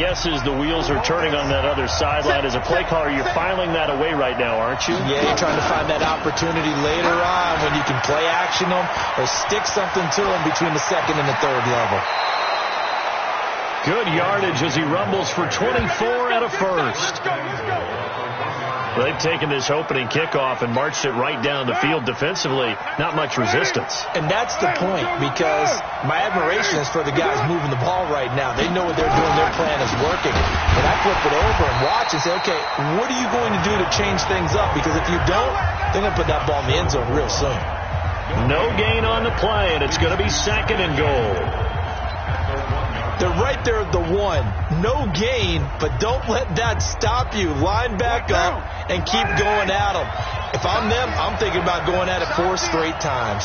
Guesses the wheels are turning on that other sideline. As a play caller, you're filing that away right now, aren't you? Yeah, you're trying to find that opportunity later on when you can play action them or stick something to them between the second and the third level. Good yardage as he rumbles for 24 and a first. They've taken this opening kickoff and marched it right down the field defensively. Not much resistance. And that's the point, because my admiration is for the guys moving the ball right now. They know what they're doing. Their plan is working. And I flip it over and watch and say, okay, what are you going to do to change things up? Because if you don't, they're going to put that ball in the end zone real soon. No gain on the play, and it's going to be second and goal. They're right there at the one. No gain, but don't let that stop you. Line back up and keep going at them. If I'm them, I'm thinking about going at it 4 straight times.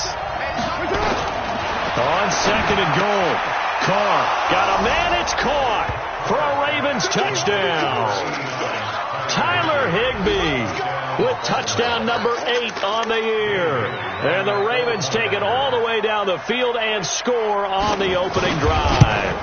On second and goal. Carr got a man. It's caught for a Ravens touchdown. Tyler Higbee with touchdown number 8 on the year. And the Ravens take it all the way down the field and score on the opening drive.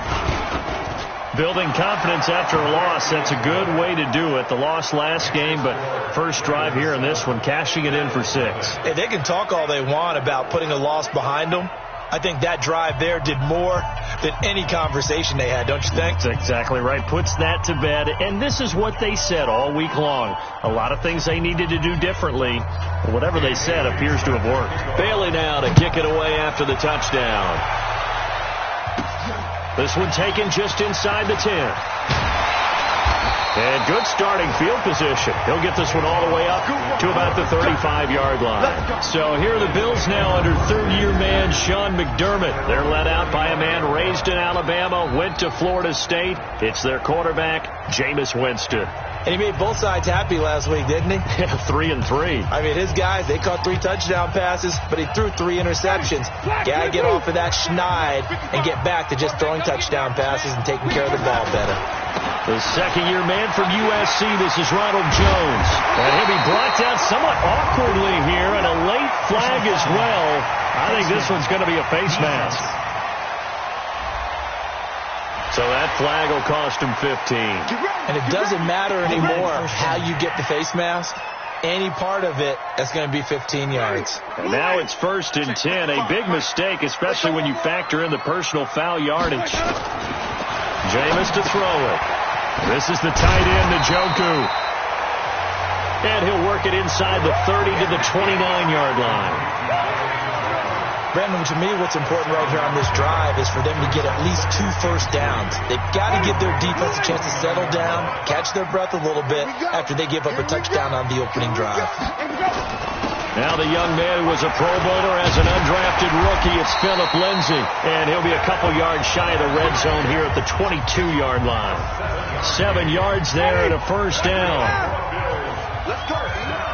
Building confidence after a loss, that's a good way to do it. The loss last game, but first drive here in this one, cashing it in for 6. Hey, they can talk all they want about putting a loss behind them. I think that drive there did more than any conversation they had, don't you think? That's exactly right. Puts that to bed. And this is what they said all week long. A lot of things they needed to do differently. But whatever they said appears to have worked. Bailey now to kick it away after the touchdown. This one taken just inside the 10. And good starting field position. He'll get this one all the way up to about the 35-yard line. So here are the Bills now under third-year man Sean McDermott. They're led out by a man raised in Alabama, went to Florida State. It's their quarterback, Jameis Winston. And he made both sides happy last week, didn't he? Yeah, 3-3. I mean, his guys, they caught 3 touchdown passes, but he threw 3 interceptions. Got to get off of that schneid and get back to just throwing touchdown passes and taking care of the ball better. The second-year man from USC, this is Ronald Jones. And he'll be brought down somewhat awkwardly here, and a late flag as well. I think this one's going to be a face mask. So that flag will cost him 15. And it doesn't matter anymore how you get the face mask. Any part of it, that's going to be 15 yards. And now it's 1st and 10. A big mistake, especially when you factor in the personal foul yardage. Jameis to throw it. This is the tight end, Njoku. And he'll work it inside the 30 to the 29-yard line. Brandon, to me, what's important right here on this drive is for them to get at least 2 first downs. They've got to give their defense a chance to settle down, catch their breath a little bit after they give up a touchdown on the opening drive. Now the young man who was a Pro Bowler as an undrafted rookie, it's Phillip Lindsay. And he'll be a couple yards shy of the red zone here at the 22-yard line. 7 yards there and a first down. Let's go.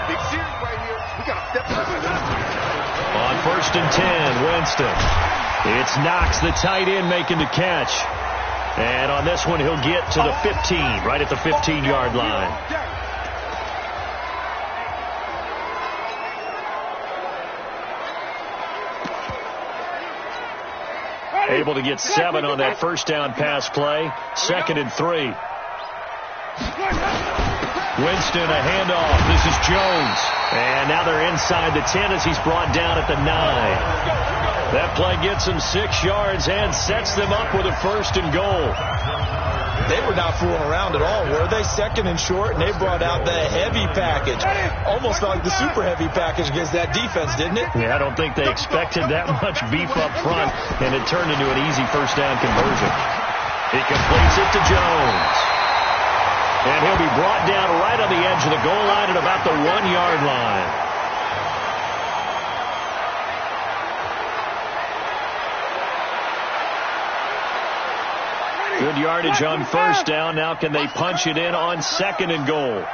Big series right here. We got to step up. On 1st and 10, Winston. It's Knox, the tight end, making the catch. And on this one, he'll get to the 15, right at the 15-yard line. Able to get 7 on that first down pass play. 2nd and 3. Winston, a handoff. This is Jones. And now they're inside the 10 as he's brought down at the 9. That play gets him 6 yards and sets them up with a 1st and goal. They were not fooling around at all, were they? 2nd and short, and they brought out the heavy package. Almost like the super heavy package against that defense, didn't it? Yeah, I don't think they expected that much beef up front, and it turned into an easy first down conversion. He completes it to Jones. And he'll be brought down right on the edge of the goal line at about the 1-yard line. Good yardage on first down. Now can they punch it in on 2nd and goal?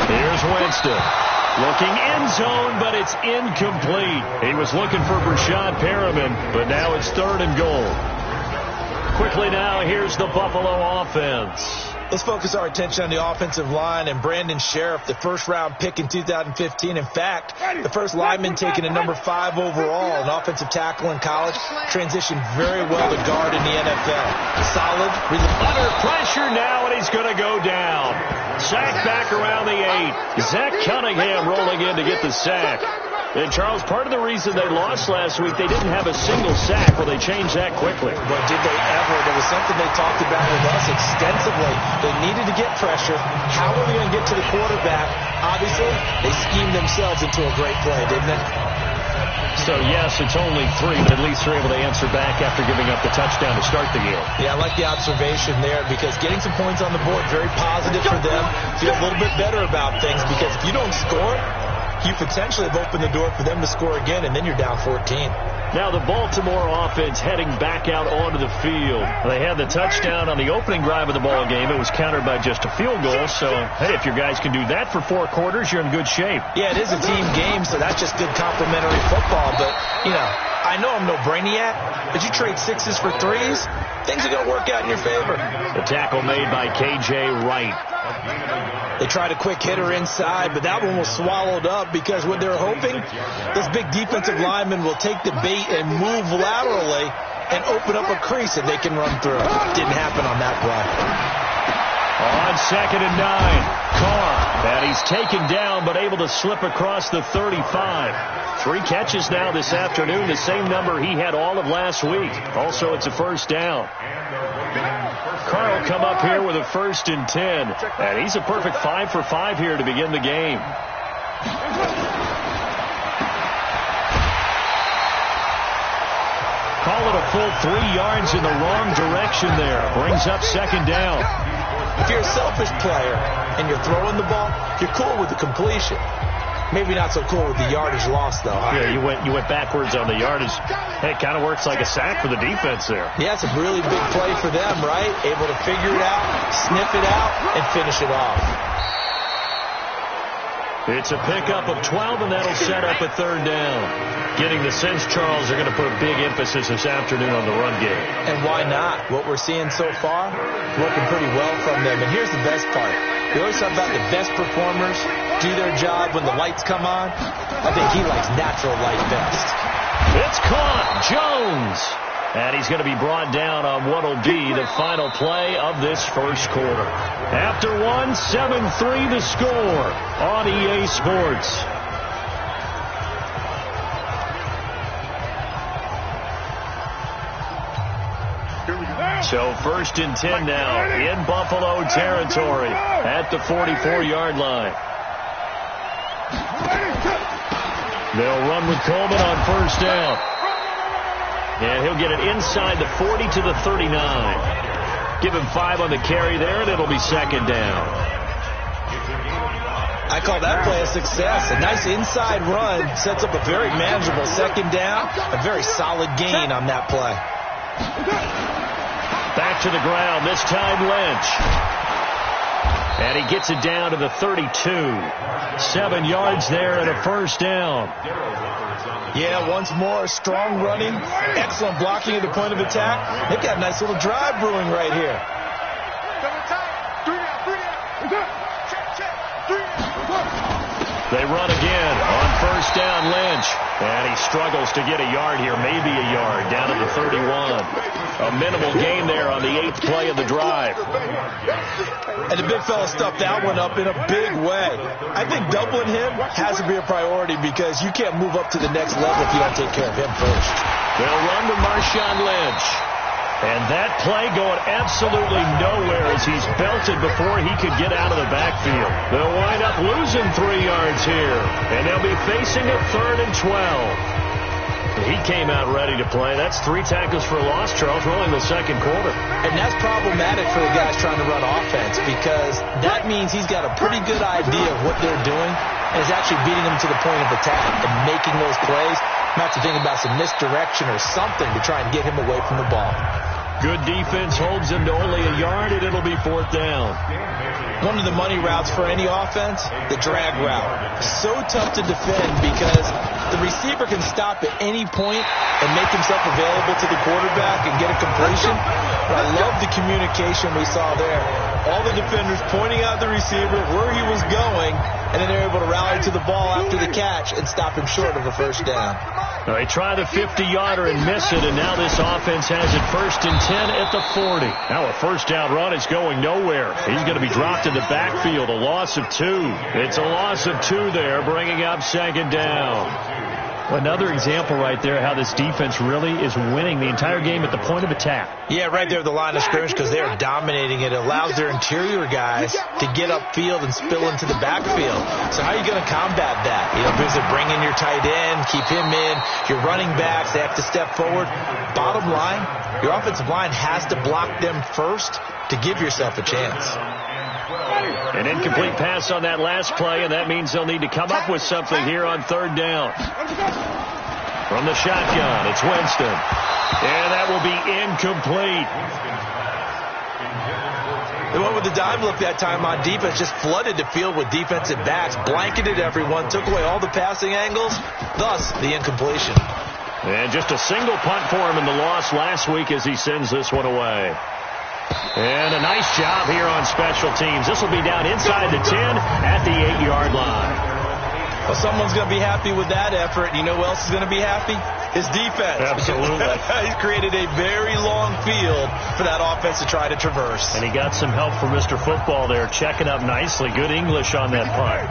Here's Winston. Looking end zone, but it's incomplete. He was looking for Brashad Perriman, but now it's 3rd and goal. Quickly now, here's the Buffalo offense. Let's focus our attention on the offensive line and Brandon Sheriff, the first-round pick in 2015. In fact, the first lineman taken at number 5 overall, an offensive tackle in college, transitioned very well to guard in the NFL. Solid. Under pressure now, and he's going to go down. Sack back around the 8. Zach Cunningham rolling in to get the sack. And, Charles, part of the reason they lost last week, they didn't have a single sack. Well, they changed that quickly. But did they ever? There was something they talked about with us extensively. They needed to get pressure. How are they going to get to the quarterback? Obviously, they schemed themselves into a great play, didn't they? So, yes, it's only 3, but at least they're able to answer back after giving up the touchdown to start the game. Yeah, I like the observation there because getting some points on the board, very positive for them. Feel a little bit better about things because if you don't score, you potentially have opened the door for them to score again, and then you're down 14. Now the Baltimore offense heading back out onto the field. They had the touchdown on the opening drive of the ball game. It was countered by just a field goal. So, hey, if your guys can do that for 4 quarters, you're in good shape. Yeah, it is a team game, so that's just good complimentary football. But, you know, I know I'm no brainiac, but you trade 6s for 3s, things are going to work out in your favor. The tackle made by K.J. Wright. They tried a quick hitter inside, but that one was swallowed up because what they're hoping, this big defensive lineman will take the bait and move laterally and open up a crease that they can run through. Didn't happen on that play. On 2nd and 9, Carr. And he's taken down but able to slip across the 35. 3 catches now this afternoon, the same number he had all of last week. Also, it's a first down. Carr will come up here with a 1st and 10. And he's a perfect 5 for 5 here to begin the game. Call it a full 3 yards in the wrong direction there. Brings up 2nd down. If you're a selfish player and you're throwing the ball, you're cool with the completion. Maybe not so cool with the yardage loss, though. Huh? Yeah, you went backwards on the yardage. Hey, it kind of works like a sack for the defense there. Yeah, it's a really big play for them, right? Able to figure it out, sniff it out, and finish it off. It's a pickup of 12, and that'll set up a 3rd down. Getting the sense, Charles, they're going to put a big emphasis this afternoon on the run game. And why not? What we're seeing so far, working pretty well from them. And here's the best part. We always talk about the best performers do their job when the lights come on. I think he likes natural light best. It's caught. Jones. And he's going to be brought down on what will be the final play of this first quarter. After 1, 7-3 the score on EA Sports. So 1st and 10 now in Buffalo territory at the 44-yard line. They'll run with Coleman on 1st down. And he'll get it inside the 40 to the 39. Give him 5 on the carry there, and it'll be 2nd down. I call that play a success. A nice inside run sets up a very manageable 2nd down. A very solid gain on that play. Back to the ground, this time Lynch. And he gets it down to the 32. 7 yards there and a 1st down. Yeah, once more, strong running, excellent blocking at the point of attack. They've got a nice little drive brewing right here. They run again on 1st down, Lynch. And he struggles to get a yard here, maybe a yard, down to the 31. A minimal gain there on the 8th play of the drive. And the big fella stuffed that one up in a big way. I think doubling him has to be a priority because you can't move up to the next level if you don't take care of him first. They'll run to Marshawn Lynch. And that play going absolutely nowhere as he's belted before he could get out of the backfield. They'll wind up losing 3 yards here. And they'll be facing a 3rd and 12. He came out ready to play. That's 3 tackles for a loss, Charles, rolling the 2nd quarter. And that's problematic for the guys trying to run offense because that means he's got a pretty good idea of what they're doing and is actually beating them to the point of attack and making those plays. Not to think about some misdirection or something to try and get him away from the ball. Good defense holds him to only a yard, and it'll be 4th down. One of the money routes for any offense, the drag route. So tough to defend because the receiver can stop at any point and make himself available to the quarterback and get a completion. But I love the communication we saw there. all the defenders pointing out the receiver where he was going, and then they're able to rally to the ball after the catch and stop him short of a first down. All right, try the 50-yarder and miss it, and now this offense has it 1st and 10 at the 40. Now a first down run is going nowhere. He's going to be dropped in the backfield, a loss of 2. It's a loss of 2 there, bringing up 2nd down. Another example right there how this defense really is winning the entire game at the point of attack. Yeah, right there at the line of scrimmage because they are dominating it. It allows their interior guys to get upfield and spill into the backfield. So how are you going to combat that? You know, because they're bringing your tight end, keep him in. Your running backs, they have to step forward. Bottom line, your offensive line has to block them first to give yourself a chance. An incomplete pass on that last play, and that means they'll need to come up with something here on 3rd down. From the shotgun, it's Winston. And that will be incomplete. They went with the dime look that time on defense, just flooded the field with defensive backs, blanketed everyone, took away all the passing angles, thus the incompletion. And just a single punt for him in the loss last week as he sends this one away. And a nice job here on special teams. This will be down inside the 10 at the 8-yard line. Well, someone's going to be happy with that effort. You know who else is going to be happy? His defense. Absolutely. He's created a very long field for that offense to try to traverse. And he got some help from Mr. Football there, checking up nicely. Good English on that punt.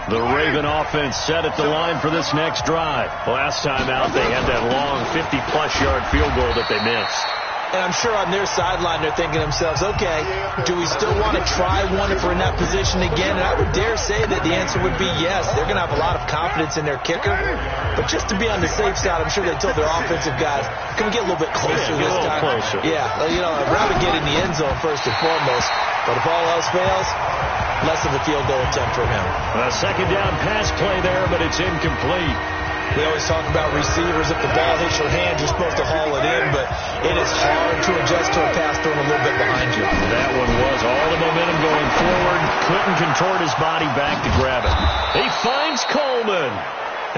The Raven offense set at the line for this next drive. Last time out, they had that long 50-plus yard field goal that they missed. And I'm sure on their sideline they're thinking to themselves, okay, do we still want to try one if we're in that position again? And I would dare say that the answer would be yes. They're going to have a lot of confidence in their kicker. But just to be on the safe side, I'm sure they told their offensive guys, can we get a little bit closer this time? Closer. Yeah, you know, I'd rather get in the end zone first and foremost. But if all else fails, less of a field goal attempt for him. A 2nd down pass play there, but it's incomplete. We always talk about receivers. If the ball hits your hand, you're supposed to haul it in, but it is hard to adjust to a pass thrown a little bit behind you. That one was all the momentum going forward. Couldn't contort his body back to grab it. He finds Coleman,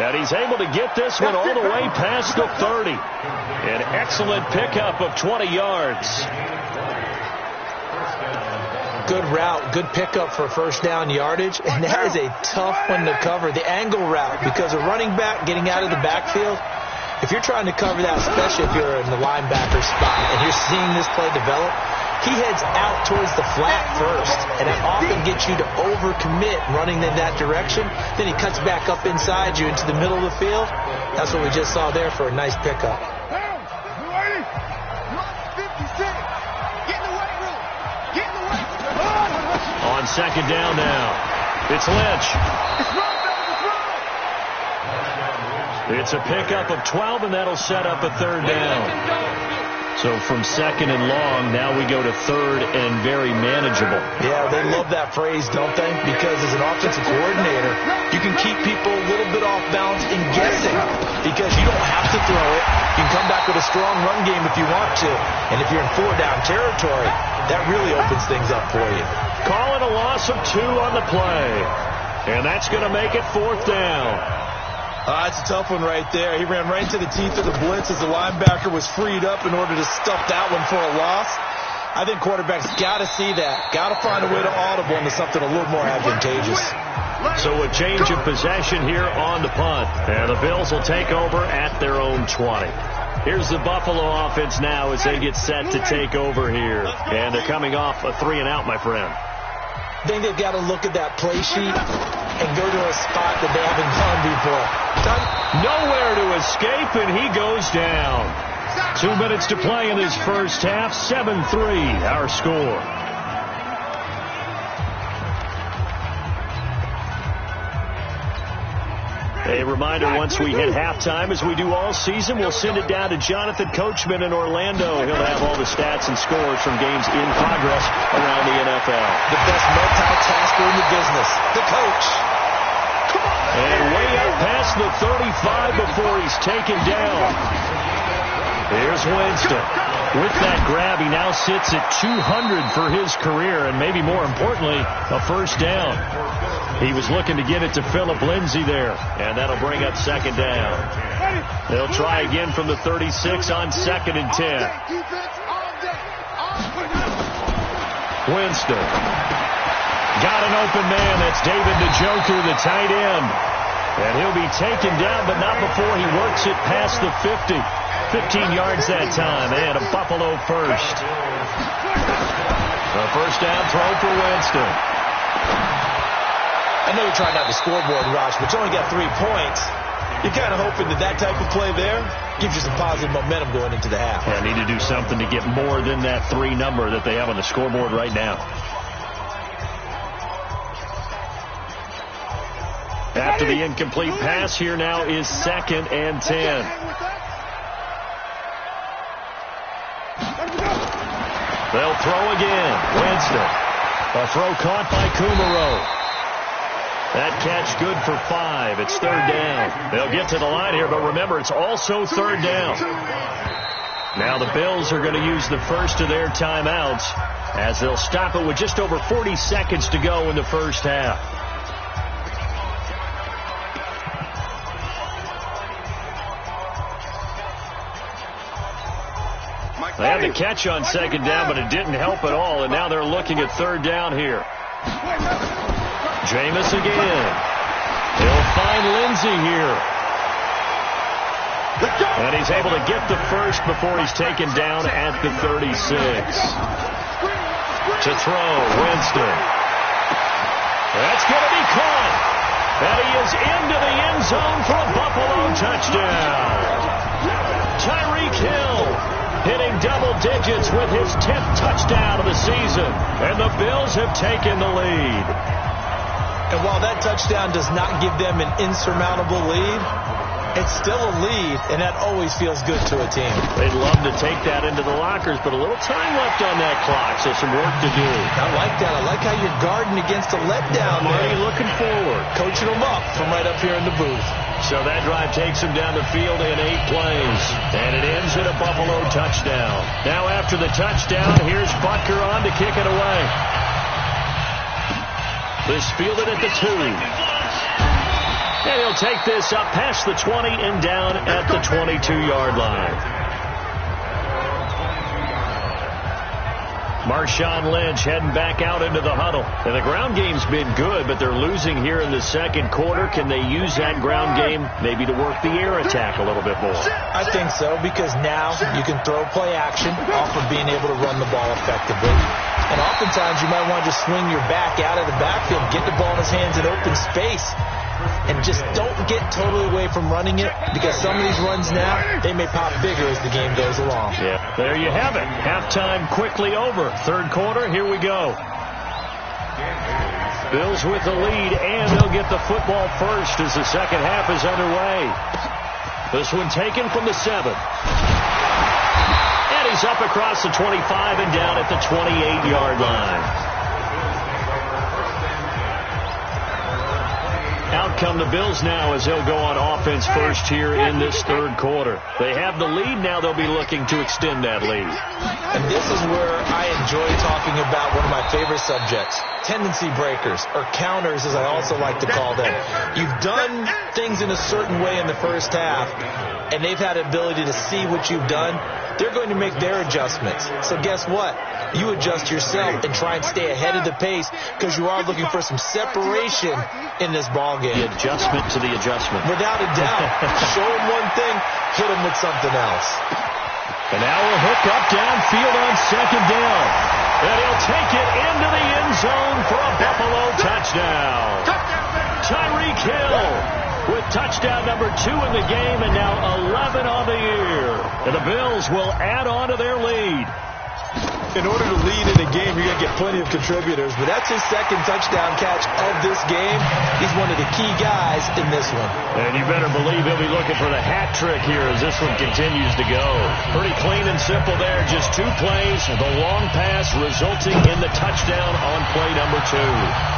and he's able to get this one all the way past the 30. An excellent pickup of 20 yards. Good route, good pickup for first down yardage, and that is a tough one to cover, the angle route, because a running back getting out of the backfield, if you're trying to cover that, especially if you're in the linebacker spot and you're seeing this play develop, he heads out towards the flat first, and that often gets you to overcommit running in that direction. Then he cuts back up inside you into the middle of the field. That's what we just saw there for a nice pickup. On 2nd down now, it's Lynch. It's a pickup of 12, and that'll set up a 3rd down. So from 2nd and long, now we go to 3rd and very manageable. Yeah, they love that phrase, don't they? Because as an offensive coordinator, you can keep people a little bit off balance in guessing because you don't have to throw it. You can come back with a strong run game if you want to. And if you're in 4-down territory, that really opens things up for you. Calling a loss of 2 on the play. And that's going to make it 4th down. That's a tough one right there. He ran right into the teeth of the blitz as the linebacker was freed up in order to stuff that one for a loss. I think quarterbacks got to see that. Got to find a way to audible into something a little more advantageous. So a change of possession here on the punt. And the Bills will take over at their own 20. Here's the Buffalo offense now as they get set to take over here. And they're coming off a 3-and-out, my friend. I think they've got to look at that play sheet and go to a spot that they haven't gone before. Nowhere to escape, and he goes down. 2 minutes to play in this first half. 7-3, our score. A reminder, once we hit halftime, as we do all season, we'll send it down to Jonathan Coachman in Orlando. He'll have all the stats and scores from games in progress around the NFL. The best multitasker in the business, the coach. And way up past the 35 before he's taken down. Here's Winston. With that grab, he now sits at 200 for his career, and maybe more importantly, a first down. He was looking to get it to Phillip Lindsay there, and that'll bring up 2nd down. They'll try again from the 36 on 2nd and 10. Winston. Got an open man. That's David Njoku, the tight end. And he'll be taken down, but not before he works it past the 50. 15 yards that time, and a Buffalo first. A first down throw for Winston. I know you're trying out the scoreboard, Raj, but you only got 3 points. You're kind of hoping that type of play there gives you some positive momentum going into the half. Yeah, need to do something to get more than that 3 number that they have on the scoreboard right now. After the incomplete pass, here now is 2nd and 10. They'll throw again. Winston. A throw caught by Kumaro. That catch good for 5. It's 3rd down. They'll get to the line here, but remember, it's also 3rd down. Now the Bills are going to use the first of their timeouts as they'll stop it with just over 40 seconds to go in the first half. They had the catch on 2nd down, but it didn't help at all, and now they're looking at 3rd down here. Jameis again. He'll find Lindsey here. And he's able to get the first before he's taken down at the 36. To throw, Winston. That's going to be caught. And he is into the end zone for a Buffalo touchdown. Tyreek Hill hitting double digits with his 10th touchdown of the season. And the Bills have taken the lead. And while that touchdown does not give them an insurmountable lead, it's still a lead, and that always feels good to a team. They'd love to take that into the lockers, but a little time left on that clock, so some work to do. I like that. I like how you're guarding against a letdown. Marty looking forward. Coaching them up from right up here in the booth. So that drive takes him down the field in 8 plays, and it ends in a Buffalo touchdown. Now after the touchdown, here's Butker on to kick it away. This fielded at the 2. And he'll take this up past the 20 and down at the 22-yard line. Marshawn Lynch heading back out into the huddle. And the ground game's been good, but they're losing here in the 2nd quarter. Can they use that ground game maybe to work the air attack a little bit more? I think so, because now you can throw play action off of being able to run the ball effectively. And oftentimes you might want to just swing your back out of the backfield, get the ball in his hands in open space, and just don't get totally away from running it, because some of these runs now, they may pop bigger as the game goes along. Yeah, there you have it. Halftime quickly over. 3rd quarter, here we go. Bills with the lead, and they'll get the football first as the 2nd half is underway. This one taken from the 7. And he's up across the 25 and down at the 28-yard line. Out come the Bills now as they'll go on offense first here in this 3rd quarter. They have the lead. Now they'll be looking to extend that lead. And this is where I enjoy talking about one of my favorite subjects, tendency breakers, or counters as I also like to call them. You've done things in a certain way in the first half, and they've had the ability to see what you've done. They're going to make their adjustments. So guess what? You adjust yourself and try and stay ahead of the pace, because you are looking for some separation in this ball game. The adjustment to the adjustment. Without a doubt. Show them one thing, hit them with something else. And now we'll hook up downfield on 2nd down. And he'll take it into the end zone for a Buffalo touchdown. Tyreek Hill with touchdown number 2 in the game, and now 11 on the year. And the Bills will add on to their lead. In order to lead in a game, you're going to get plenty of contributors, but that's his 2nd touchdown catch of this game. He's one of the key guys in this one. And you better believe he'll be looking for the hat trick here as this one continues to go. Pretty clean and simple there. Just 2 plays. The long pass resulting in the touchdown on play number 2.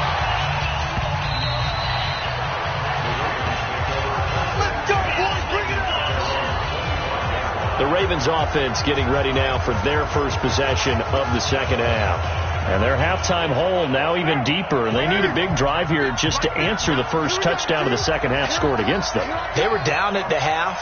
The Ravens offense getting ready now for their first possession of the 2nd half. And their halftime hole now even deeper, and they need a big drive here just to answer the first touchdown of the 2nd half scored against them. They were down at the half,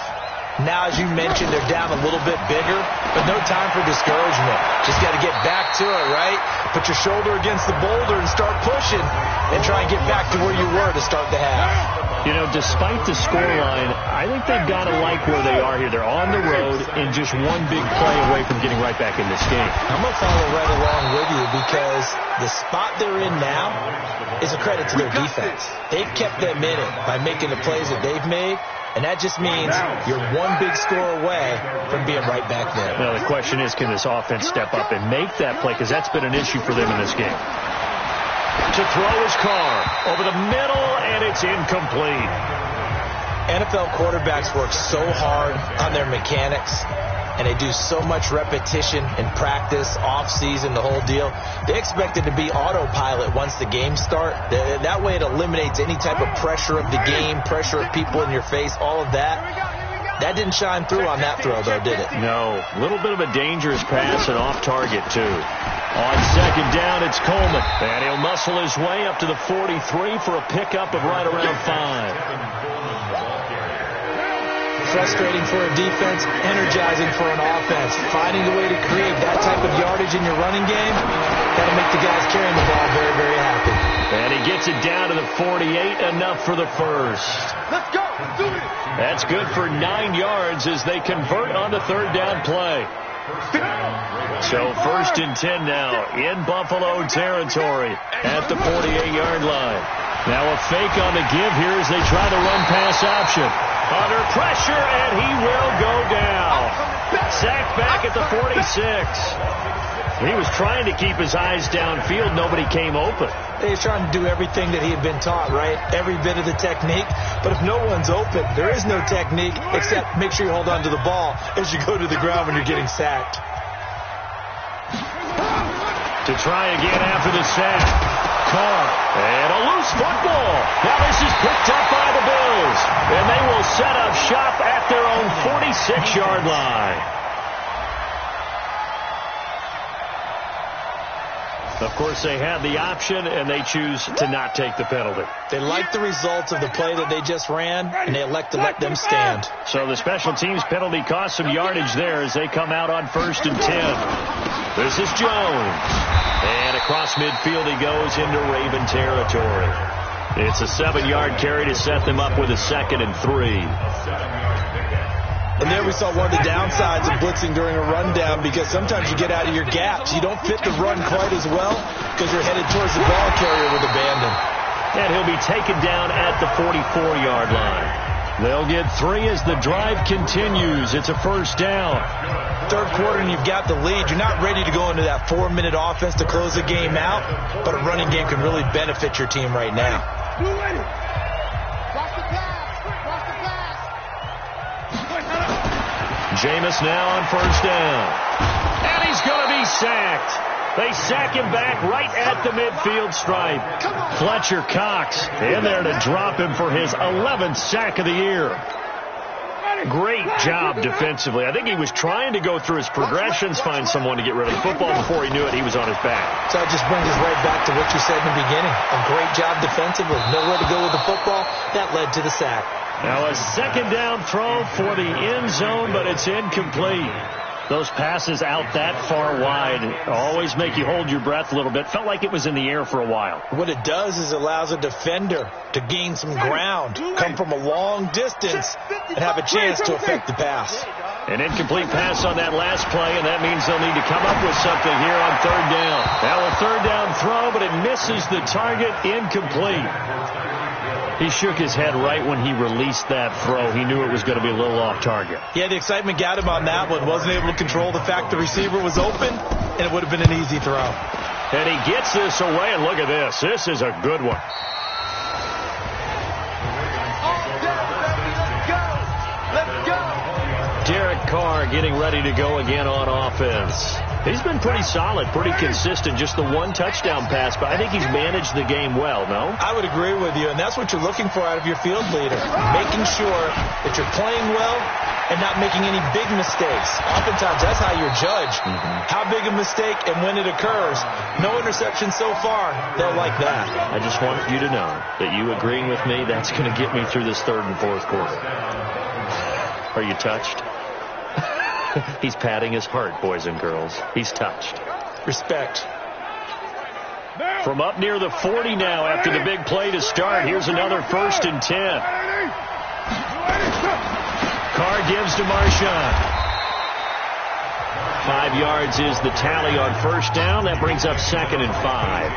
Now, as you mentioned, they're down a little bit bigger, but no time for discouragement. Just got to get back to it, right? Put your shoulder against the boulder and start pushing and try and get back to where you were to start the half. You know, despite the scoreline, I think they've got to like where they are here. They're on the road and just one big play away from getting right back in this game. I'm going to follow right along with you because the spot they're in now is a credit to their defense. They've kept them in it by making the plays that they've made. And that just means you're one big score away from being right back there. Now, the question is, can this offense step up and make that play? Because that's been an issue for them in this game. To throw his Carr over the middle, and it's incomplete. NFL quarterbacks work so hard on their mechanics, and they do so much repetition in practice, off-season, the whole deal. They expect it to be autopilot once the games start. That way it eliminates any type of pressure of the game, pressure of people in your face, all of that. That didn't shine through on that throw, though, did it? No. A little bit of a dangerous pass and off target, too. On second down, it's Coleman. And he'll muscle his way up to the 43 for a pickup of right around 5. Frustrating for a defense, energizing for an offense. Finding a way to create that type of yardage in your running game, that'll make the guys carrying the ball very, very happy. And he gets it down to the 48, enough for the first. Let's go. Let's do it. That's good for 9 yards as they convert on the third down play. So first and 10 now in Buffalo territory at the 48-yard line. Now a fake on the give here as they try the run-pass option. Under pressure, and he will go down. Sacked back at the 46. He was trying to keep his eyes downfield. Nobody came open. He was trying to do everything that he had been taught, right? Every bit of the technique. But if no one's open, there is no technique except make sure you hold on to the ball as you go to the ground when you're getting sacked. To try again after the sack. Carr, and a loose football. Now this is picked up by the Bills, and they will set up shop at their own 46-yard line. Of course, they had the option, and they choose to not take the penalty. They like the results of the play that they just ran, and they elect to let them stand. So the special teams penalty cost some yardage there as they come out on first and 10. This is Jones. And across midfield he goes into Raven territory. It's a 7-yard carry to set them up with a 2nd and 3. And there we saw one of the downsides of blitzing during a rundown because sometimes you get out of your gaps. You don't fit the run quite as well because you're headed towards the ball carrier with abandon. And he'll be taken down at the 44-yard line. They'll get 3 as the drive continues. It's a first down. Third quarter and you've got the lead. You're not ready to go into that 4-minute offense to close the game out, but a running game can really benefit your team right now. Jameis now on first down. And he's going to be sacked. They sack him back right at the midfield stripe. Fletcher Cox in there to drop him for his 11th sack of the year. Great job defensively. I think he was trying to go through his progressions, find someone to get rid of the football. Before he knew it, he was on his back. So it just brings us right back to what you said in the beginning. A great job defensively. Nowhere to go with the football. That led to the sack. Now a second down throw for the end zone, but it's incomplete. Those passes out that far wide always make you hold your breath a little bit. Felt like it was in the air for a while. What it does is it allows a defender to gain some ground, come from a long distance, and have a chance to affect the pass. An incomplete pass on that last play, and that means they'll need to come up with something here on third down. Now a third down throw, but it misses the target, incomplete. He shook his head right when he released that throw. He knew it was going to be a little off target. Yeah, the excitement got him on that one. Wasn't able to control the fact the receiver was open, and it would have been an easy throw. And he gets this away, and look at this. This is a good one. Let's go. Derek Carr getting ready to go again on offense. He's been pretty solid, pretty consistent, just the one touchdown pass, but I think he's managed the game well, no? I would agree with you, and that's what you're looking for out of your field leader, making sure that you're playing well and not making any big mistakes. Oftentimes, that's how you're judged. How big a mistake and when it occurs. No interception so far. They'll like that. I just want you to know that you agreeing with me, that's going to get me through this third and fourth quarter. Are you touched? He's patting his heart, boys and girls. He's touched. Respect. From up near the 40 now after the big play to start. Here's another 1st and 10. Carr gives to Marshawn. 5 yards is the tally on 1st down. That brings up 2nd and 5.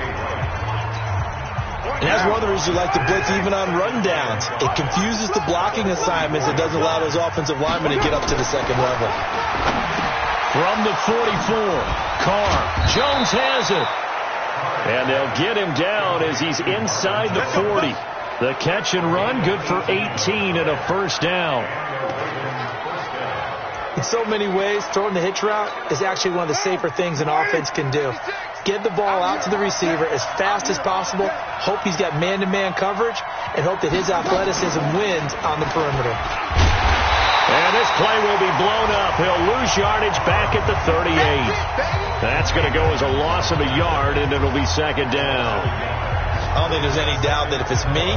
And that's one of the reasons you like to blitz even on rundowns. It confuses the blocking assignments. It doesn't allow those offensive linemen to get up to the second level. From the 44, Carr. Jones has it. And they'll get him down as he's inside the 40. The catch and run, good for 18 and a 1st down. In so many ways, throwing the hitch route is actually one of the safer things an offense can do. Get the ball out to the receiver as fast as possible, hope he's got man-to-man coverage, and hope that his athleticism wins on the perimeter. And this play will be blown up. He'll lose yardage back at the 38. That's going to go as a loss of a yard, and it'll be 2nd down. I don't think there's any doubt that if it's me,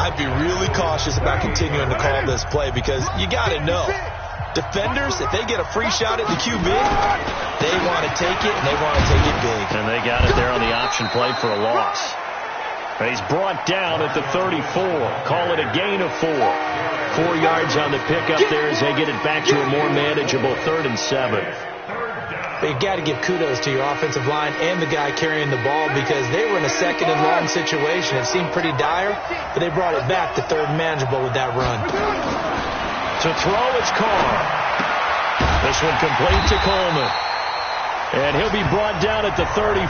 I'd be really cautious about continuing to call this play because you got to know. Defenders, if they get a free shot at the QB, they want to take it, and they want to take it big. And they got it there on the option play for a loss. And he's brought down at the 34. Call it a gain of 4. 4 yards on the pickup there as they get it back to a more manageable 3rd and 7. But you got to give kudos to your offensive line and the guy carrying the ball because they were in a 2nd and long situation. It seemed pretty dire, but they brought it back to 3rd and manageable with that run. To throw, it's Carr. This one complete to Coleman. And he'll be brought down at the 34,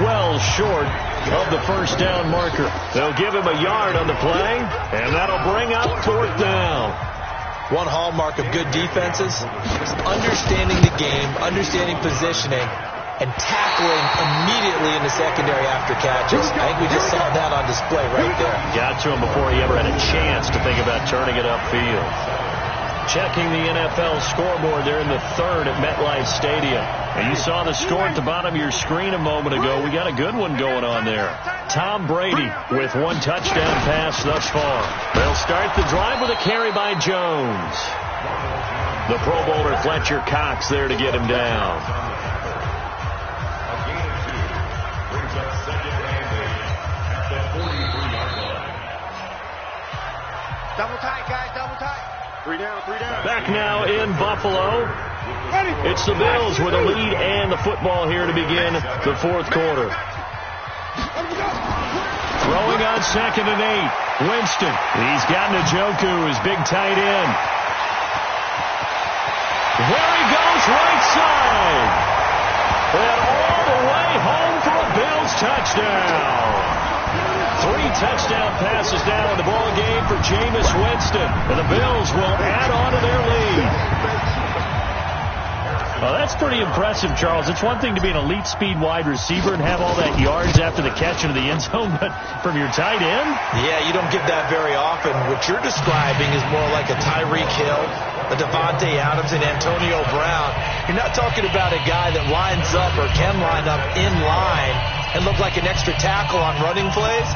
well short of the 1st down marker. They'll give him a yard on the play, and that'll bring up 4th down. One hallmark of good defenses is understanding the game, understanding positioning, and tackling immediately in the secondary after catches. I think we just saw that on display right there. Got to him before he ever had a chance to think about turning it upfield. Checking the NFL scoreboard there in the 3rd at MetLife Stadium. And you saw the score at the bottom of your screen a moment ago. We got a good one going on there. Tom Brady with 1 touchdown pass thus far. They'll start the drive with a carry by Jones. The Pro Bowler Fletcher Cox there to get him down. Double tight, guys, double tight. 3 down, 3 down. Back now in Buffalo. It's the Bills with a lead and the football here to begin the 4th quarter. Throwing on 2nd and 8. Winston. He's got Njoku, his big tight end. There he goes, right side. And all the way home for a Bills touchdown. 3 touchdown passes now in the ball game for Jameis Winston. And the Bills will add on to their lead. Well, that's pretty impressive, Charles. It's one thing to be an elite speed wide receiver and have all that yards after the catch into the end zone, but from your tight end? Yeah, you don't get that very often. What you're describing is more like a Tyreek Hill, a Devontae Adams, and Antonio Brown. You're not talking about a guy that lines up or can line up in line and look like an extra tackle on running plays.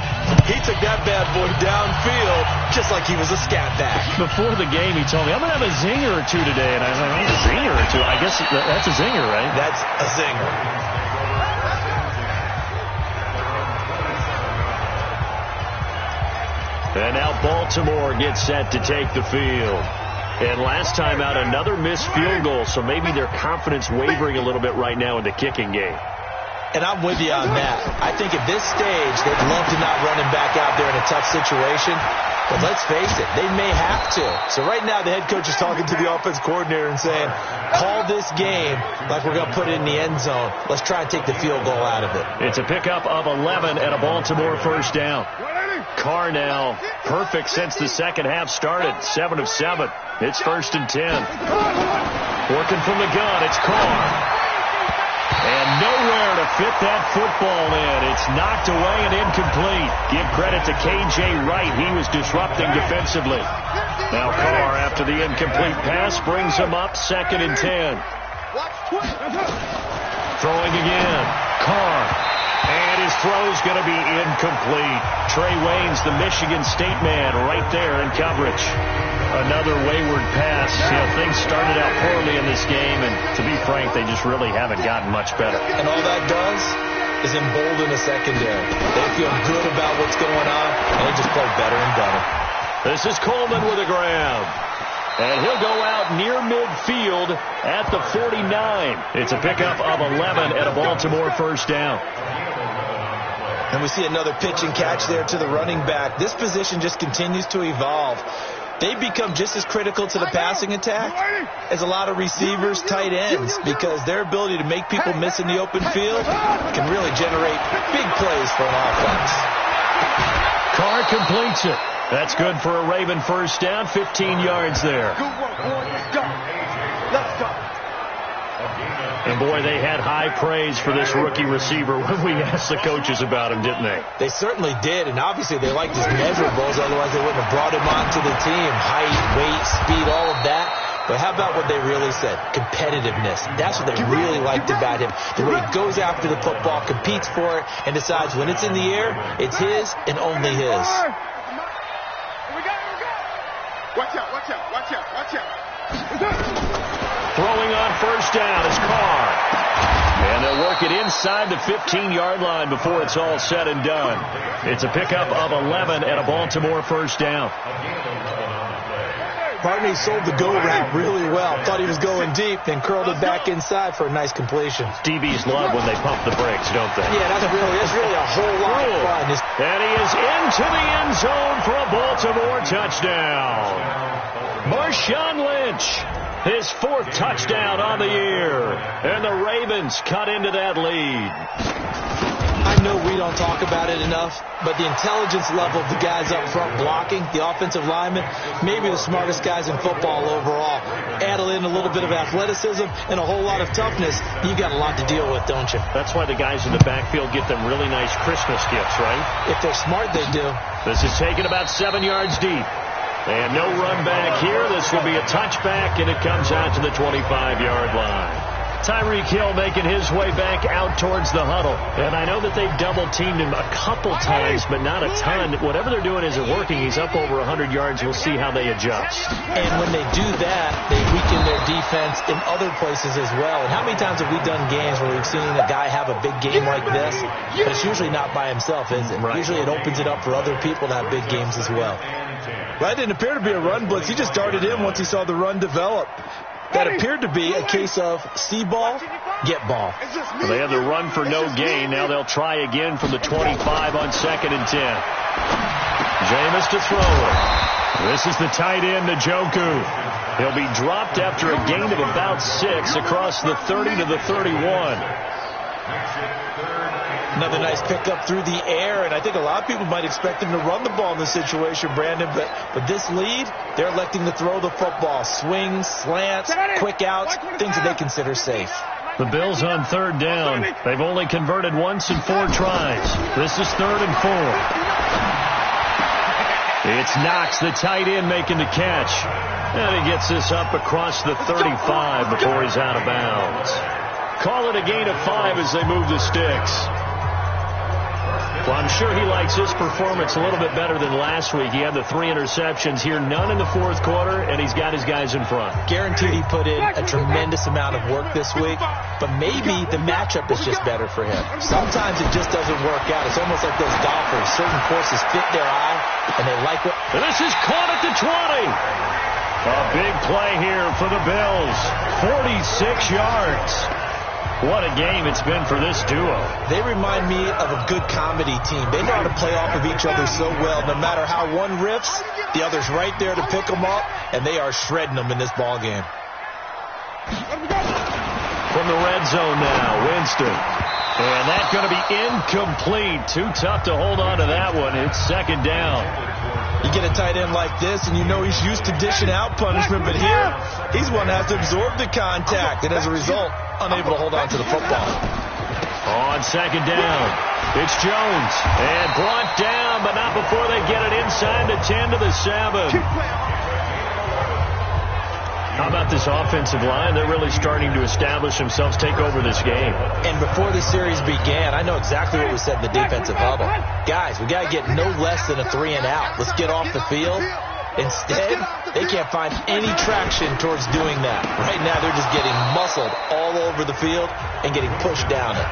He took that bad boy downfield just like he was a scat back. Before the game, he told me, I'm going to have a zinger or 2 today. And I was like, a zinger or 2? I guess that's a zinger, right? That's a zinger. And now Baltimore gets set to take the field. And last time out, another missed field goal, so maybe their confidence wavering a little bit right now in the kicking game. And I'm with you on that. I think at this stage, they'd love to not run him back out there in a tough situation. But let's face it, they may have to. So right now, the head coach is talking to the offense coordinator and saying, call this game like we're going to put it in the end zone. Let's try and take the field goal out of it. It's a pickup of 11 and a Baltimore 1st down. Carr now perfect since the second half started. 7 of 7. It's 1st and 10. Working from the gun, it's Carr. And nowhere to fit that football in. It's knocked away and incomplete. Give credit to K.J. Wright. He was disrupting defensively. Now Carr, after the incomplete pass, brings him up 2nd and 10. Throwing again. Carr. And his throw's going to be incomplete. Trey Wayne's the Michigan State man right there in coverage. Another wayward pass. You know, things started out poorly in this game, and to be frank, they just really haven't gotten much better. And all that does is embolden the secondary. They feel good about what's going on, and they just play better and better. This is Coleman with a grab. And he'll go out near midfield at the 49. It's a pickup of 11 and a Baltimore first down. And we see another pitch and catch there to the running back. This position just continues to evolve. They become just as critical to the passing attack as a lot of receivers, tight ends, because their ability to make people miss in the open field can really generate big plays for an offense. Carr completes it. That's good for a Raven first down, 15 yards there. Good work, boy. Let's go. Let's go. And, boy, they had high praise for this rookie receiver when we asked the coaches about him, didn't they? They certainly did, and obviously they liked his measurables. Otherwise, they wouldn't have brought him onto the team. Height, weight, speed, all of that. But how about what they really said? Competitiveness. That's what they really liked about him. The way he goes after the football, competes for it, and decides when it's in the air, it's his and only his. Watch out, watch out, watch out, watch out. Throwing on first down is Carr. And they'll work it inside the 15-yard line before it's all said and done. It's a pickup of 11 and a Baltimore first down. Barney sold the go route really well. Thought he was going deep and curled it back inside for a nice completion. DBs love when they pump the brakes, don't they? Yeah, that's really a whole lot of fun. And he is into the end zone for a Baltimore touchdown. Marshawn Lynch, his fourth touchdown on the year. And the Ravens cut into that lead. I know we don't talk about it enough, but the intelligence level of the guys up front blocking, the offensive linemen, maybe the smartest guys in football overall. Add in a little bit of athleticism and a whole lot of toughness, you got a lot to deal with, don't you? That's why the guys in the backfield get them really nice Christmas gifts, right? If they're smart, they do. This is taken about 7 yards deep. And no run back here. This will be a touchback, and it comes out to the 25-yard line. Tyreek Hill making his way back out towards the huddle. And I know that they've double-teamed him a couple times, but not a ton. Whatever they're doing isn't working. He's up over 100 yards. We'll see how they adjust. And when they do that, they weaken their defense in other places as well. And how many times have we done games where we've seen a guy have a big game like this? But it's usually not by himself, is it? Right. Usually it opens it up for other people to have big games as well. That didn't appear to be a run blitz. He just darted in once he saw the run develop. That appeared to be a case of see ball, get ball. Well, they had the run for no gain. Now they'll try again from the 25 on 2nd and 10. Jameis to throw it. This is the tight end, Njoku. He'll be dropped after a gain of about 6 across the 30 to the 31. Another nice pickup through the air, and I think a lot of people might expect him to run the ball in this situation, Brandon, but this lead, they're electing to throw the football. Swings, slants, quick outs, things that they consider safe. The Bills on 3rd down. They've only converted once in 4 tries. This is 3rd and 4. It's Knox, the tight end, making the catch. And he gets this up across the 35 before he's out of bounds. Call it a gain of 5 as they move the sticks. Well, I'm sure he likes his performance a little bit better than last week. He had the 3 interceptions here, none in the 4th quarter, and he's got his guys in front. Guaranteed he put in a tremendous amount of work this week, but maybe the matchup is just better for him. Sometimes it just doesn't work out. It's almost like those golfers. Certain courses fit their eye, and they like what... This is caught at the 20. A big play here for the Bills. 46 yards. What a game it's been for this duo. They remind me of a good comedy team. They know how to play off of each other so well. No matter how one riffs, the other's right there to pick them up, and they are shredding them in this ball game. From the red zone now, Winston. And that's going to be incomplete. Too tough to hold on to that one. It's 2nd down. You get a tight end like this, and you know he's used to dishing out punishment, but here, he's one that has to absorb the contact, and as a result, unable to hold on to the football. On 2nd down, it's Jones, and brought down, but not before they get it inside the 10 to the 7. How about this offensive line? They're really starting to establish themselves, take over this game. And before the series began, I know exactly what we said in the defensive huddle. Guys, we got to get no less than a 3-and-out. Let's get off the field. Instead, they can't find any traction towards doing that. Right now, they're just getting muscled all over the field and getting pushed down it.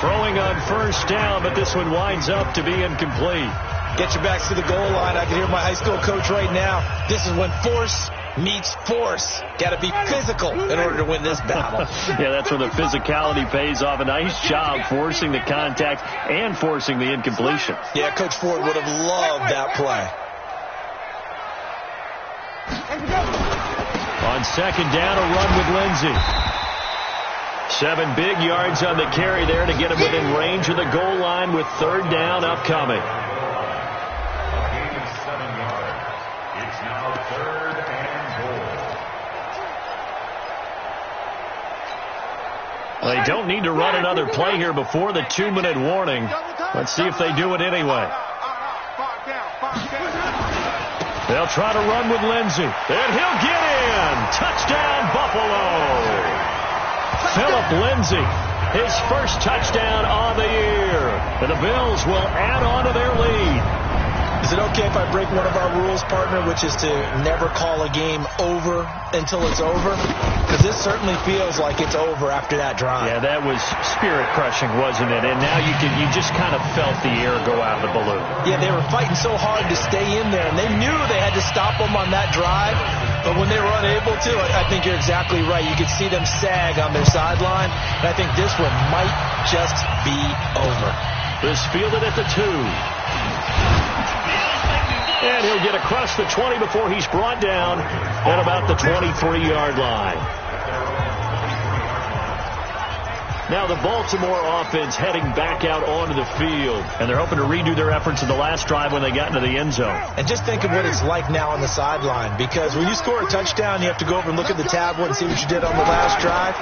Throwing on first down, but this one winds up to be incomplete. Get your backs to the goal line. I can hear my high school coach right now. This is when force meets force. Got to be physical in order to win this battle. Yeah, that's where the physicality pays off. A nice job forcing the contact and forcing the incompletion. Yeah, Coach Ford would have loved that play. On second down, a run with Lindsey. 7 big yards on the carry there to get him within range of the goal line with third down upcoming. It's now 3rd and goal. They don't need to run another play here before the 2-minute warning. Let's see if they do it anyway. They'll try to run with Lindsey. And he'll get in. Touchdown, Buffalo. Philip Lindsey, his first touchdown on the year. And the Bills will add on to their lead. Is it okay if I break one of our rules, partner, which is to never call a game over until it's over? Because this certainly feels like it's over after that drive. Yeah, that was spirit-crushing, wasn't it? And now you just kind of felt the air go out of the balloon. Yeah, they were fighting so hard to stay in there, and they knew they had to stop them on that drive. But when they were unable to, I think you're exactly right. You could see them sag on their sideline, and I think this one might just be over. This fielded at the 2. And he'll get across the 20 before he's brought down at about the 23-yard line. Now the Baltimore offense heading back out onto the field. And they're hoping to redo their efforts in the last drive when they got into the end zone. And just think of what it's like now on the sideline. Because when you score a touchdown, you have to go over and look at the tablet and see what you did on the last drive.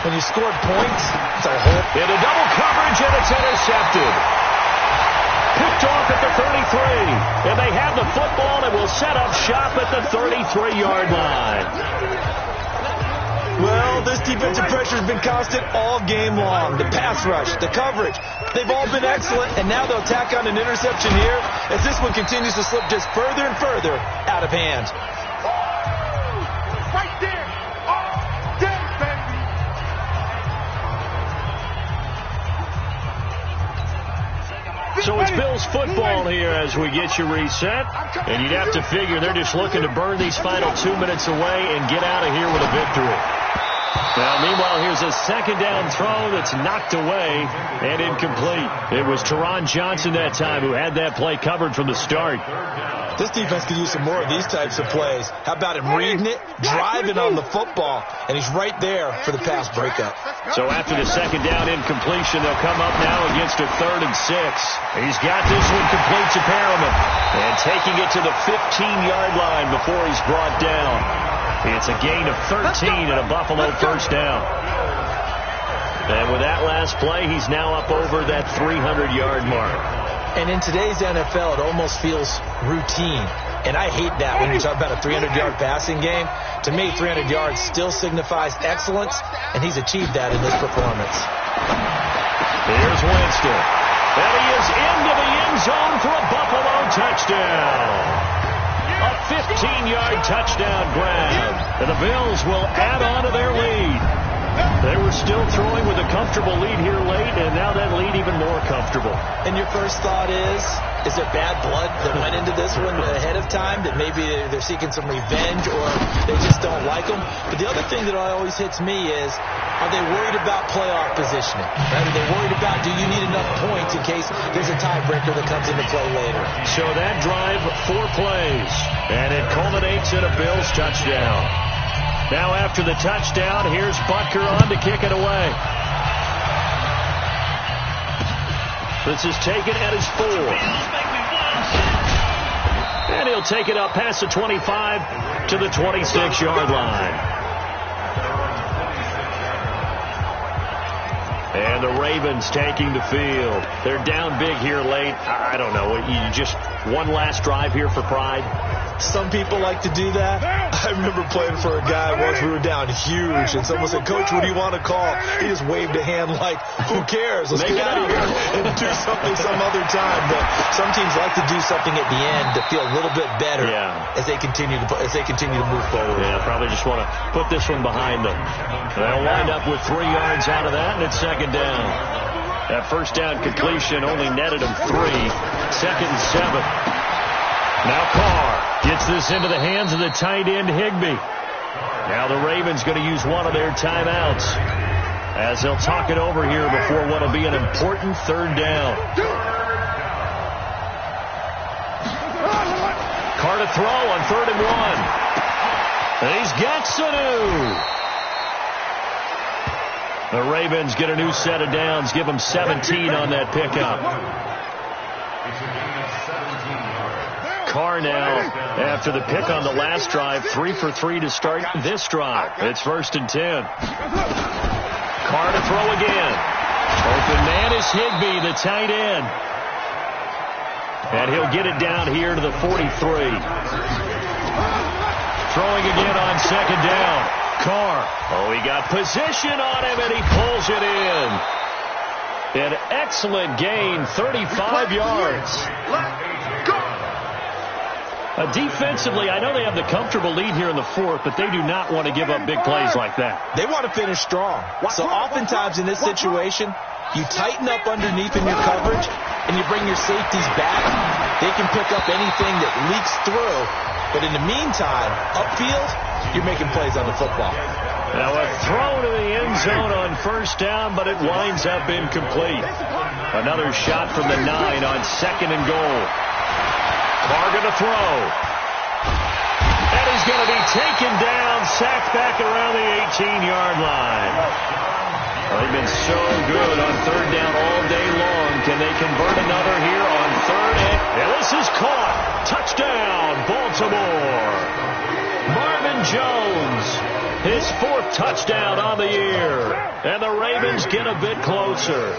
When you scored points, it's a whole... Into double coverage, and it's intercepted. Picked off at the 33. And they have the football and will set up shop at the 33-yard line. Well, this defensive pressure has been constant all game long. The pass rush, the coverage, they've all been excellent, and now they'll tack on an interception here as this one continues to slip just further and further out of hand. Right there. Oh, damn, baby. So it's Bills football here as we get you reset. And you'd have to figure they're just looking to burn these final 2 minutes away and get out of here with a victory. Now, meanwhile, here's a second down throw that's knocked away and incomplete. It was Teron Johnson that time who had that play covered from the start. This defense could use some more of these types of plays. How about him reading it, driving on the football, and he's right there for the pass breakup. So after the second down incompletion, they'll come up now against a 3rd and 6. He's got this one complete to Perriman and taking it to the 15-yard line before he's brought down. It's a gain of 13 and a Buffalo first down. And with that last play, he's now up over that 300-yard mark. And in today's NFL, it almost feels routine. And I hate that when you talk about a 300-yard passing game. To me, 300 yards still signifies excellence, and he's achieved that in this performance. Here's Winston. And he is into the end zone for a Buffalo touchdown. A 15-yard touchdown grab. And the Bills will add on to their lead. They were still throwing with a comfortable lead here late, and now that lead even more comfortable. And your first thought is there bad blood that went into this one ahead of time, that maybe they're seeking some revenge or they just don't like them? But the other thing that always hits me is, are they worried about playoff positioning? Right? Are they worried about, do you need enough points in case there's a tiebreaker that comes into play later? So that drive, 4 plays, and it culminates in a Bills touchdown. Now after the touchdown, here's Butker on to kick it away. This is taken at his 4. And he'll take it up past the 25 to the 26-yard line. And the Ravens taking the field. They're down big here late. I don't know. You just one last drive here for pride? Some people like to do that. I remember playing for a guy once. We were down huge, and someone said, "Coach, what do you want to call?" He just waved a hand like, "Who cares? Let's get out of here and do something some other time." But some teams like to do something at the end to feel a little bit better as they continue to move forward. Yeah, probably just want to put this one behind them. They'll wind up with 3 yards out of that, and it's second down. That first down completion only netted them 3. Second and 7. Now Carr gets this into the hands of the tight end, Higbee. Now the Ravens going to use one of their timeouts as they'll talk it over here before what will be an important third down. Carr to throw on 3rd and 1. And he's got Sanu. The Ravens get a new set of downs, give them 17 on that pickup. Carr now, after the pick on the last drive, 3 for 3 to start this drive. It's 1st and 10. Carr to throw again. Open man is Higbee, the tight end. And he'll get it down here to the 43. Throwing again on 2nd down. Carr. Oh, he got position on him, and he pulls it in. An excellent gain, 35 yards. Defensively, I know they have the comfortable lead here in the 4th, but they do not want to give up big plays like that. They want to finish strong. So oftentimes in this situation, you tighten up underneath in your coverage, and you bring your safeties back. They can pick up anything that leaks through. But in the meantime, upfield, you're making plays on the football. Now a throw to the end zone on 1st down, but it winds up incomplete. Another shot from the 9 on 2nd and goal. Carr going to throw. And he's going to be taken down, sacked back around the 18-yard line. Well, they've been so good on 3rd down all day long. Can they convert another here on 3rd? And this is caught. Touchdown, Baltimore. Marvin Jones, his 4th touchdown on the year. And the Ravens get a bit closer.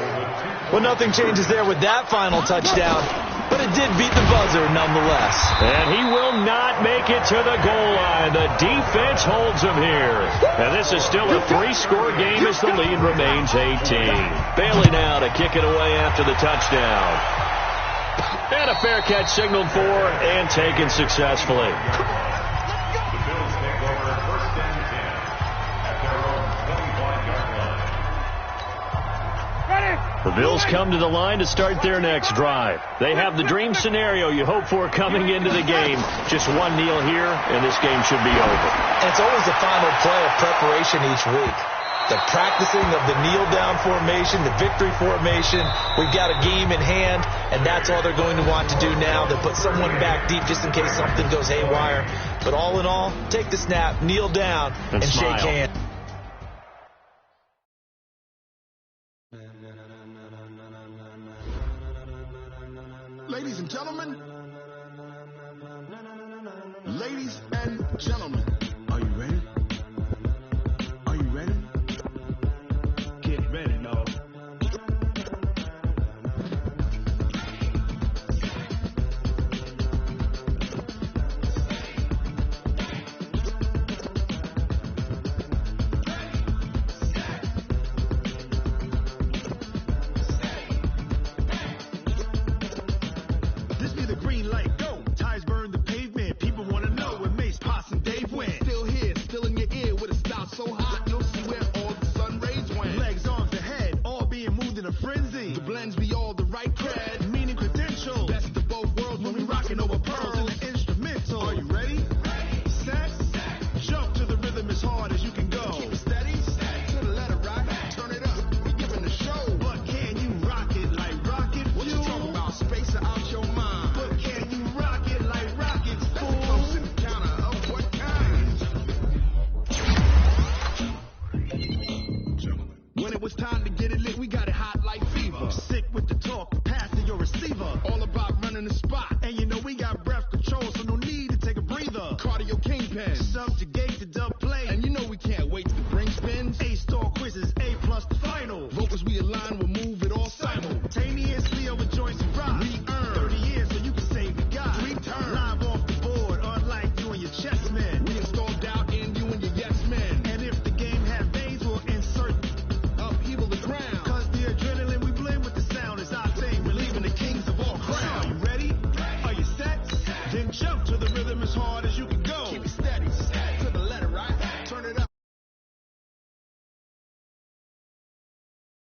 Well, nothing changes there with that final touchdown. But it did beat the buzzer nonetheless. And he will not make it to the goal line. The defense holds him here. And this is still a 3-score game as the lead remains 18. Bailey now to kick it away after the touchdown. And a fair catch signaled for and taken successfully. The Bills come to the line to start their next drive. They have the dream scenario you hope for coming into the game. Just one kneel here, and this game should be over. And it's always the final play of preparation each week. The practicing of the kneel-down formation, the victory formation. We've got a game in hand, and that's all they're going to want to do now. They'll put someone back deep just in case something goes haywire. But all in all, take the snap, kneel down, and shake hands. Ladies and gentlemen,